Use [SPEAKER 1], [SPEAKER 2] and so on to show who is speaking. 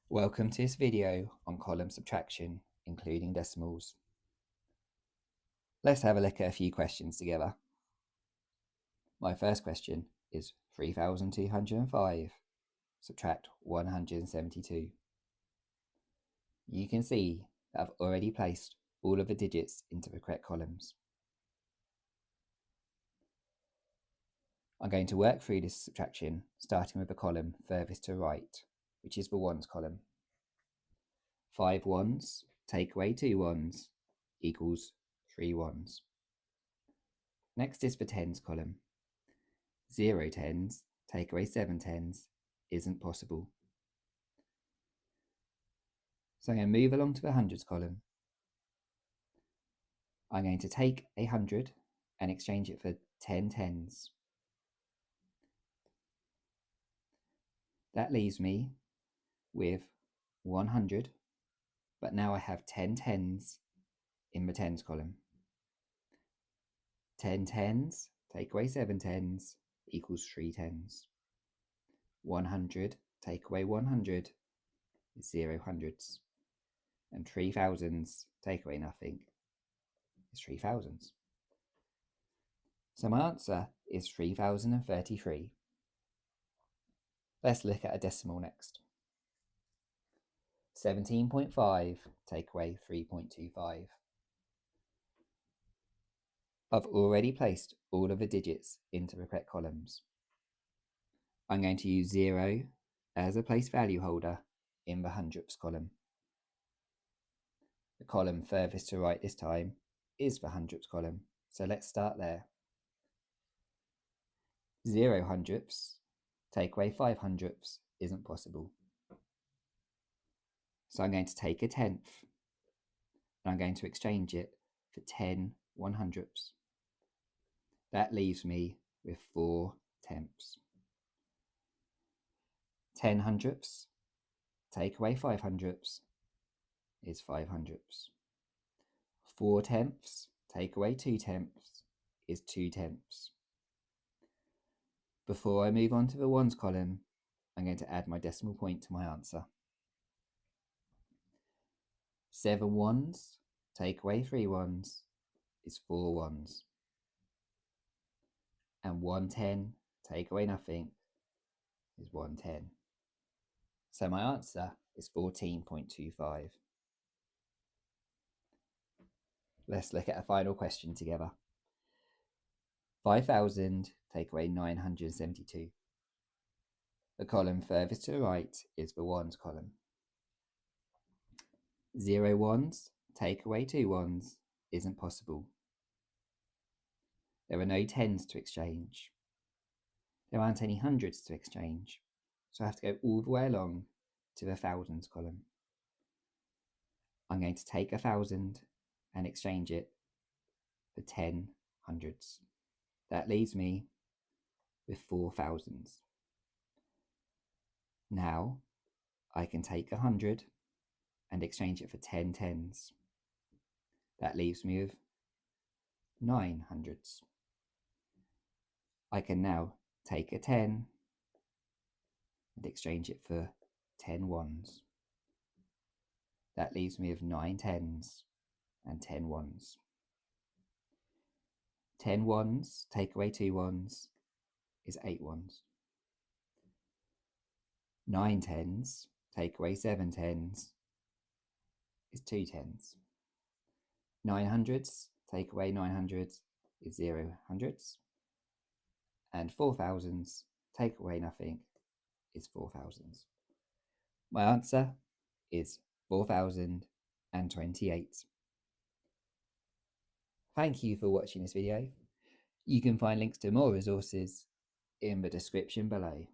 [SPEAKER 1] Welcome to this video on column subtraction, including decimals. Let's have a look at a few questions together. My first question is 3,205 subtract 172. You can see that I've already placed all of the digits into the correct columns. I'm going to work through this subtraction starting with the column furthest to right, which is the ones column. 5 ones take away 2 ones equals 3 ones. Next is the tens column. 0 tens take away 7 tens isn't possible. So I'm going to move along to the hundreds column. I'm going to take 100 and exchange it for 10 tens. That leaves me with 100, but now I have 10 tens in the tens column. 10 tens take away 7 tens equals 3 tens. 100 take away 100 is 0 hundreds. And 3 thousands take away nothing is 3 thousands. So my answer is 3033. Let's look at a decimal next. 17.5 take away 3.25. I've already placed all of the digits into the correct columns. I'm going to use 0 as a place value holder in the hundredths column. The column furthest to right this time is the hundredths column, so let's start there. 0 hundredths take away 5 hundredths isn't possible. So I'm going to take a tenth and I'm going to exchange it for 10 100ths. That leaves me with 4 tenths. 10 hundredths take away 5 hundredths is 5 hundredths. 4 tenths take away 2 tenths is 2 tenths. Before I move on to the ones column, I'm going to add my decimal point to my answer. 7 ones take away 3 ones is 4 ones. And 110 take away nothing is 110. So my answer is 14.25. Let's look at a final question together. 5,000 take away 972. The column furthest to the right is the ones column. 0 ones take away 2 ones isn't possible. There are no tens to exchange. There aren't any hundreds to exchange, so I have to go all the way along to the thousands column. I'm going to take 1,000 and exchange it for 10 hundreds. That leaves me with 4 thousands. Now I can take 100 and exchange it for 10 tens. That leaves me with 9 hundreds. I can now take a 10 and exchange it for 10 ones. That leaves me with 9 tens and 10 ones. 10 ones take away 2 ones is 8 ones. 9 tens take away 7 tens is 2 tens. 9 hundreds take away 9 hundreds is 0 hundreds. And 4 thousands take away nothing is 4 thousands. My answer is 4,028. Thank you for watching this video. You can find links to more resources in the description below.